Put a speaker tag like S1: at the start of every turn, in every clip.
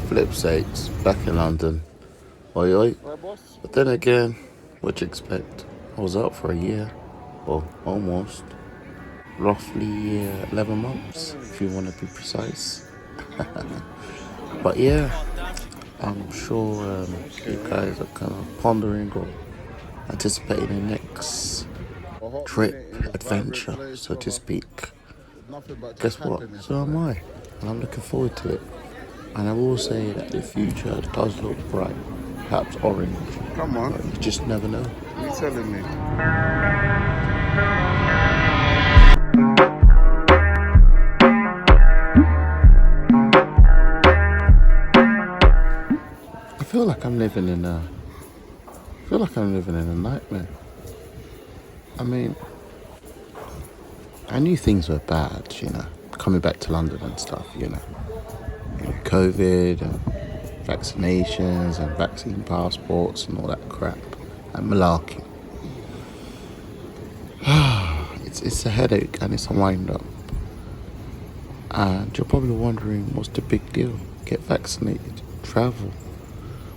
S1: flip sakes, back in London. Oi oi. But then again, what you expect? I was out for a year, or almost, roughly 11 months, if you want to be precise. But yeah, I'm sure you guys are kind of pondering or anticipating the next trip, adventure, so to speak. Guess what? So am I, and I'm looking forward to it. And I will say that the future does look bright, perhaps orange.
S2: Come on.
S1: But you just never know.
S2: You telling me?
S1: I feel like I'm living in a nightmare. I mean, I knew things were bad, coming back to London and stuff, COVID and vaccinations and vaccine passports and all that crap and malarkey. It's a headache and it's a wind up. And you're probably wondering, what's the big deal? Get vaccinated, travel.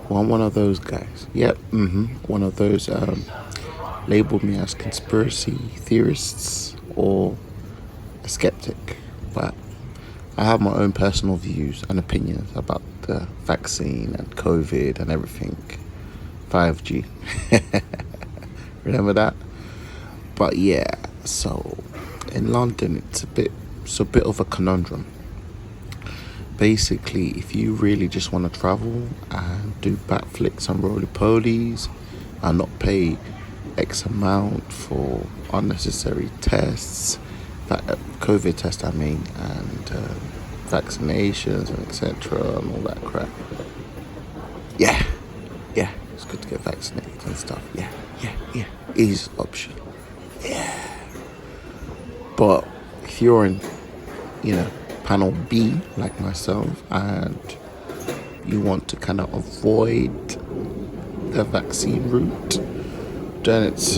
S1: Well, I'm one of those guys. Yep, one of those labeled me as conspiracy theorists or a skeptic. But I have my own personal views and opinions about the vaccine and COVID and everything. 5G. Remember that? But yeah, so in London it's a bit of a conundrum. Basically, if you really just want to travel and do backflips and roly-polies and not pay X amount for unnecessary tests, COVID tests I mean, and vaccinations and etc. and all that crap. Yeah, it's good to get vaccinated and stuff. Yeah, easy option. Yeah. But if you're in, panel B like myself and you want to kind of avoid the vaccine route, then it's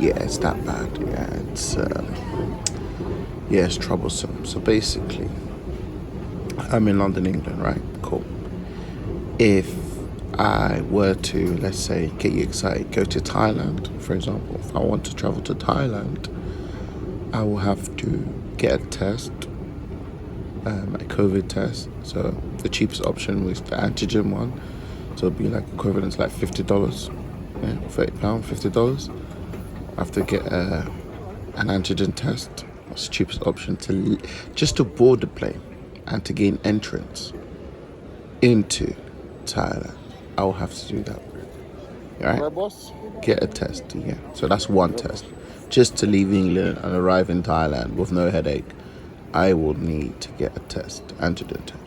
S1: it's that bad. It's troublesome. So basically, I'm in London, England, right? Cool. If I were to, let's say, get you excited, go to Thailand, for example. If I want to travel to Thailand, I will have to get a test, a COVID test. So the cheapest option was the antigen one. So it'd be like equivalent to like $50. Yeah, £30, $50. I have to get an antigen test. That's the cheapest option just to board the plane and to gain entrance into Thailand. I will have to do that. Right? Get a test, yeah. So that's one test. Just to leave England and arrive in Thailand with no headache, I will need to get a test, antigen test.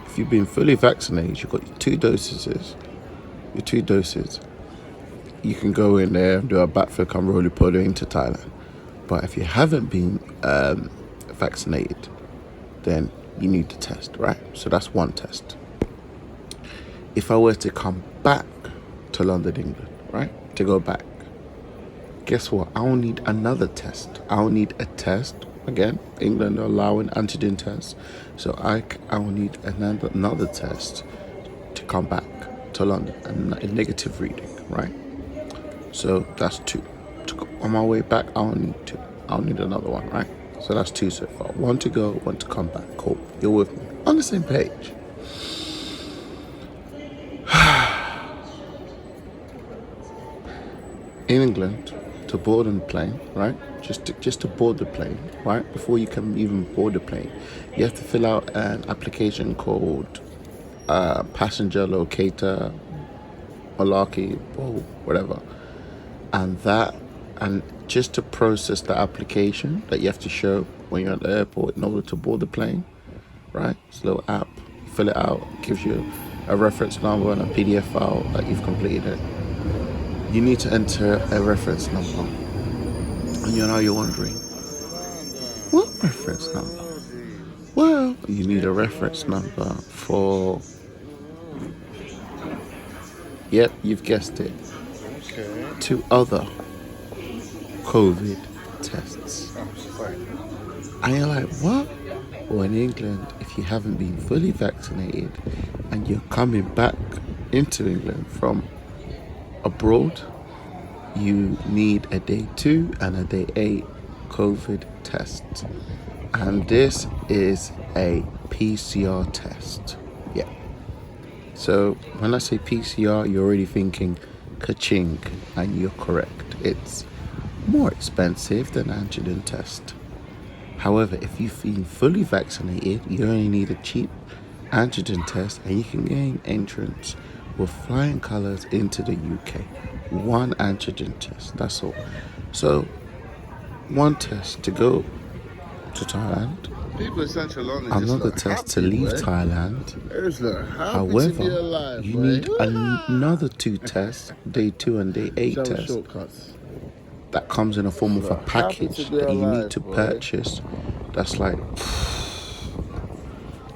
S1: If you've been fully vaccinated, you've got your two doses, you can go in there and do a backflip and roly-poly into Thailand. But if you haven't been vaccinated, then you need to test, right? So that's one test. If I were to come back to London, England, right, to go back, guess what? I will need another test. I will need a test. Again, England are allowing antigen tests. So I will need another test to come back to London, a negative reading, right? So that's two. On my way back, I'll need two. I'll need another one, right? So that's two so far. One to go, one to come back. Cool. You're with me. On the same page. In England, to board a plane, right? Just to board the plane, right? Before you can even board the plane, you have to fill out an application called passenger locator, malarkey, or whatever. And just to process the application that you have to show when you're at the airport in order to board the plane, right? It's a little app. You fill it out, gives you a reference number and a PDF file that you've completed it. You need to enter a reference number. And you're wondering, what reference number? Well, you need a reference number for, yep, you've guessed it, two other COVID tests. And you're like, what? or in England, if you haven't been fully vaccinated and you're coming back into England from abroad, you need a day 2 and a day 8 COVID test. And this is a PCR test. Yeah. So when I say PCR, you're already thinking ka-ching, and you're correct. It's more expensive than antigen test. However, if you've been fully vaccinated, you only need a cheap antigen test and you can gain entrance with flying colours into the UK. One antigen test, that's all. So, one test to go to Thailand,
S2: People in Central London
S1: another
S2: just
S1: test to leave Thailand. However, you need another 2 tests, day 2 and day 8 tests.
S2: Shortcuts.
S1: That comes in a form of a package that you need to purchase. That's like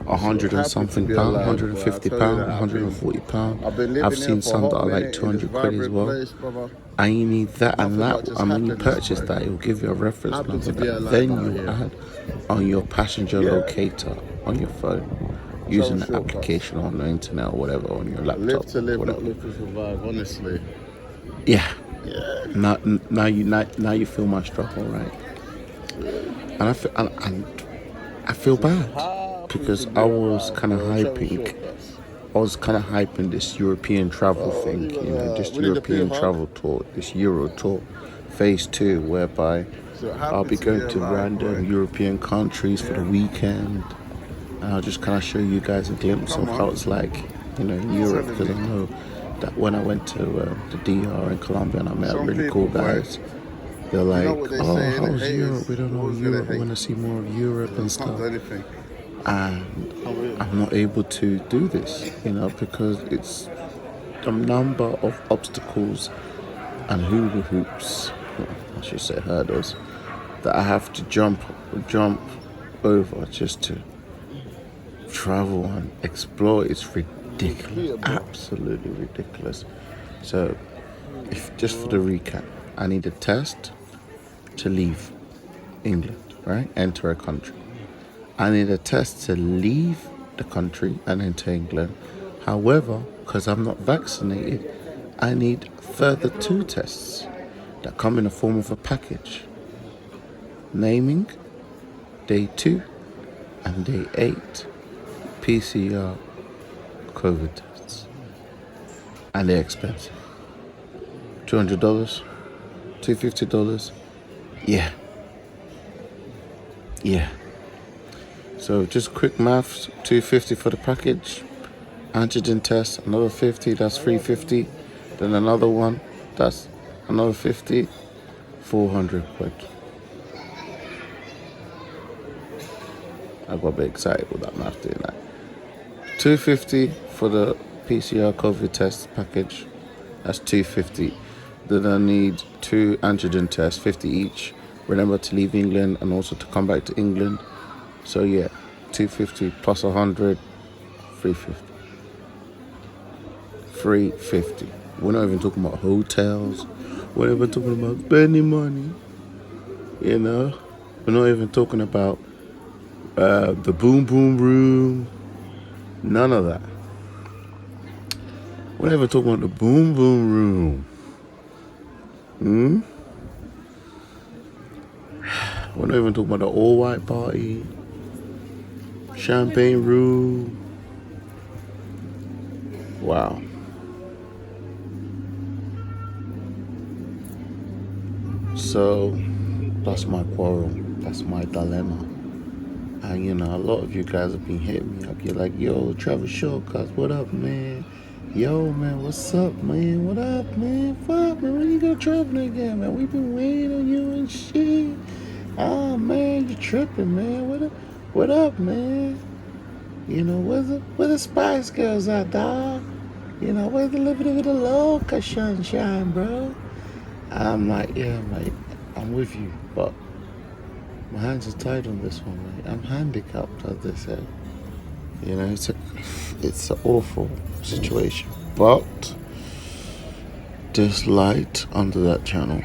S1: £100 and something pound, £150, £140. I've seen some that are like 200 quid as well. And you need that and that. And when you purchase that, it will give you a reference number that then you add on your passenger locator on your phone, using the application on the internet or whatever, on your laptop.
S2: Live to live, not live to survive, honestly.
S1: Yeah. Now you feel my struggle, right? And I feel bad because I was kind of hyping this European travel thing, this European travel tour, this Euro tour, phase 2, whereby I'll be going to random European countries for the weekend, and I'll just kind of show you guys a glimpse of how it's like, in Europe, because I know that when I went to the DR in Colombia and I met really cool guys, they're like, oh, how's Europe? We don't know Europe, we want to see more of Europe and stuff. And I'm not able to do this, because it's a number of obstacles and hula hoops, I should say hurdles, that I have to jump over just to travel and explore. It's ridiculous, absolutely ridiculous. So, just for the recap, I need a test to leave England, right? Enter a country. I need a test to leave the country and enter England. However, because I'm not vaccinated, I need further 2 tests that come in the form of a package, naming day 2 and day 8 PCR COVID tests. And they're expensive. $200, $250. Yeah. So just quick maths, $250 for the package. Antigen test, another $50, that's $350. Then another one, that's another $50, 400 quid. I got a bit excited with that math doing that. $250 for the PCR COVID test package. That's $250. Then I need 2 antigen tests, 50 each. Remember to leave England and also to come back to England. So yeah, $250 plus 100, $350. $350. We're not even talking about hotels. We're not even talking about spending money. We're not even talking about the boom boom room. None of that. We're not even talking about the boom boom room. We're not even talking about the all white party, champagne room. Wow. So that's my quarrel. That's my dilemma. And a lot of you guys have been hitting me up. You're like, yo, Travel Shortcuts, what up, man? Yo, man, what's up, man? What up, man? Fuck, man, when you go traveling again, man? We've been waiting on you and shit. Oh, man, you tripping, man. What up, man? Where the Spice Girls at, dog? Where's the living of the local sunshine, bro? I'm like, yeah, mate, I'm with you, but my hands are tied on this one, mate. I'm handicapped, as they say. It's an awful situation, but there's light under that channel.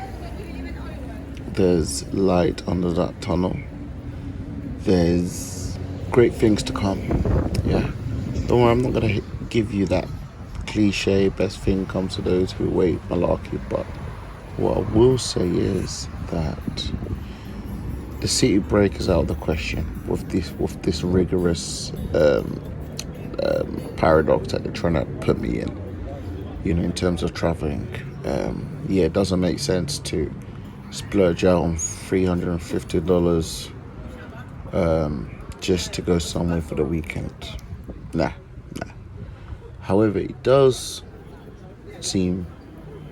S1: There's light under that tunnel. There's great things to come. Yeah. Don't worry, I'm not going to give you that cliche, best thing comes to those who wait malarkey, but what I will say is that the city break is out of the question with this rigorous paradox that they're trying to put me in, in terms of traveling. It doesn't make sense to splurge out on $350 just to go somewhere for the weekend. Nah. However, it does seem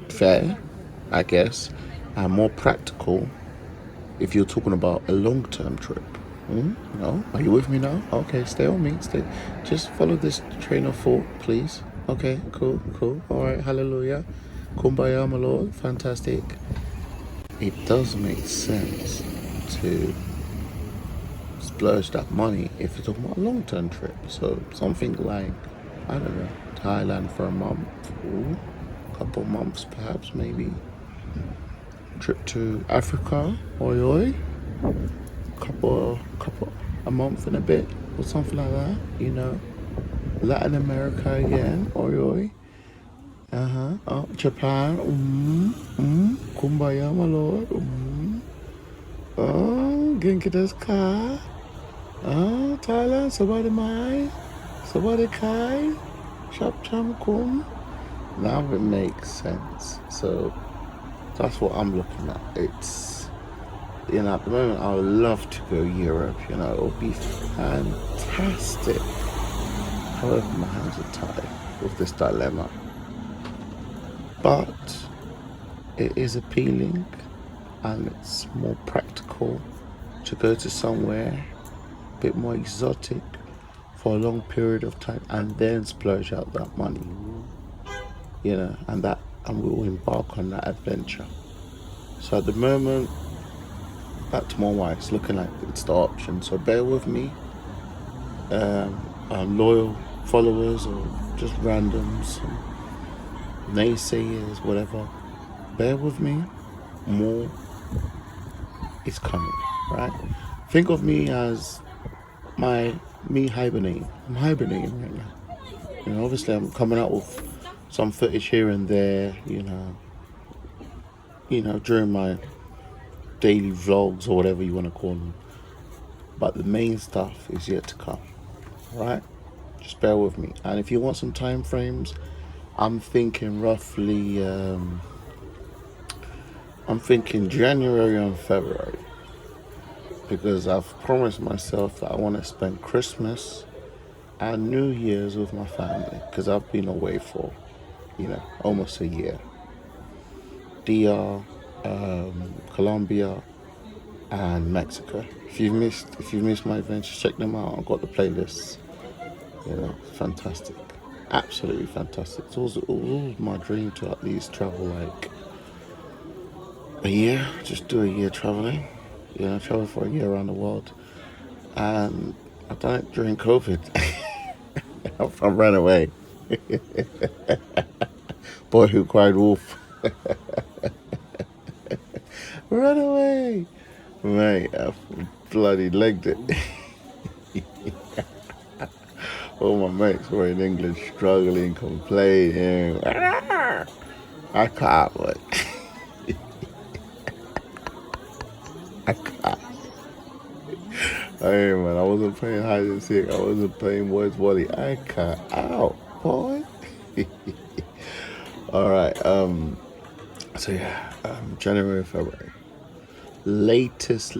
S1: fair, I guess, and more practical if you're talking about a long-term trip. No? Are you with me now? Okay, stay on me. Stay. Just follow this train of thought, please. Okay, cool. All right, hallelujah. Kumbaya, my Lord. Fantastic. It does make sense to splurge that money if you're talking about a long-term trip. So something like, I don't know, Thailand for a month, couple months perhaps, maybe. Trip to Africa, couple a month and a bit or something like that, Latin America again, Japan, kumbaya, my Lord, genki desu ka? Thailand, sabade mai, sabade kai, chap cham kum. Now it makes sense. So that's what I'm looking at. It's, at the moment, I would love to go Europe, it would be fantastic. However, my hands are tied with this dilemma. But it is appealing and it's more practical to go to somewhere a bit more exotic for a long period of time and then splurge out that money, and we will embark on that adventure. So at the moment, back to my wife, it's looking like it's the option. So bear with me, loyal followers or just randoms, naysayers, whatever. Bear with me. More is coming, right? Think of me as me hibernating. I'm hibernating right now. Obviously I'm coming out with some footage here and there, during my daily vlogs or whatever you want to call them. But the main stuff is yet to come, right? Just bear with me. And if you want some time frames, I'm thinking roughly, January and February. Because I've promised myself that I want to spend Christmas and New Year's with my family. Because I've been away for, almost a year. DR, Colombia, and Mexico. If you've missed my adventures, check them out. I've got the playlists. Fantastic, absolutely fantastic. It's always my dream to at least travel like a year. Just do a year traveling. Travel for a year around the world. And I've done it during COVID. I ran away. Boy who cried wolf. Run away, mate! I bloody legged it. All my mates were in England, struggling, complaining. I can't, but I can't. Hey man, I wasn't playing hide and seek. I wasn't playing Where's Wally. I can't out, boy. All right. So yeah, January, February. Latest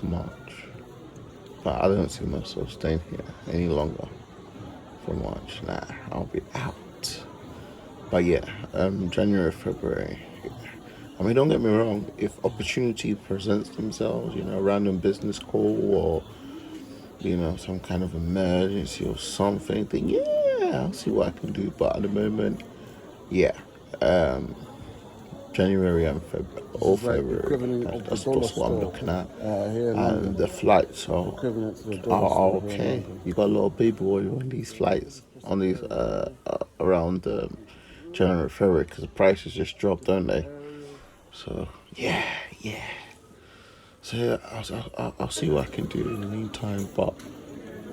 S1: March. But I don't see myself staying here any longer for March. Nah, I'll be out. But yeah, January, February. I mean, don't get me wrong. If opportunity presents themselves, a random business call or, some kind of emergency or something, then yeah, I'll see what I can do. But at the moment, yeah, January and February. That's what I'm looking at. And the flights are okay. You got a lot of people on these flights, on these around January, February, because the prices just dropped, don't they? So yeah. So yeah, I'll see what I can do in the meantime. But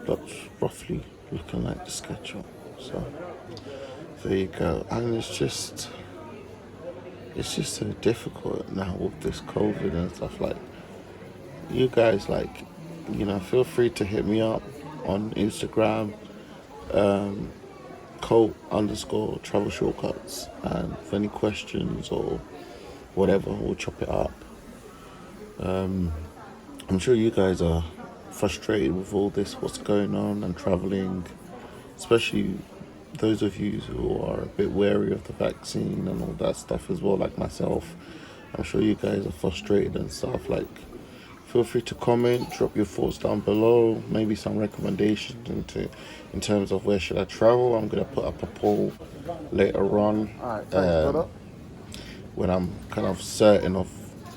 S1: that's roughly looking like the schedule. So there you go. And it's just so difficult now with this COVID and stuff. Like, you guys, like, feel free to hit me up on Instagram, Colt_travel shortcuts, and for any questions or whatever, we'll chop it up. I'm sure you guys are frustrated with all this, what's going on, and traveling, especially those of you who are a bit wary of the vaccine and all that stuff as well, like myself. I'm sure you guys are frustrated and stuff. Like, feel free to comment, drop your thoughts down below, maybe some recommendations in terms of where should I travel. I'm gonna put up a poll later on.
S2: Alright, thanks, brother.
S1: When I'm kind of certain of,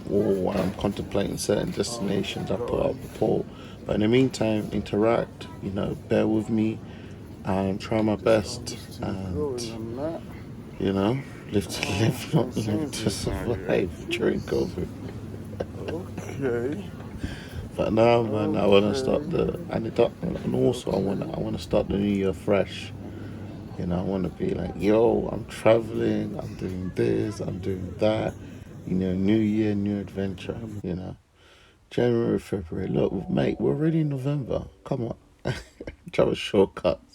S1: or when I'm contemplating certain destinations, I put up a poll. But in the meantime, interact, bear with me and try my best, and live to live, not live to survive during COVID.
S2: Okay.
S1: But now, man, I want to start and also I want to start the new year fresh. I want to be like, yo, I'm traveling, I'm doing this, I'm doing that. New year, new adventure. January, February. Look, mate, we're already in November. Come on, travel shortcuts.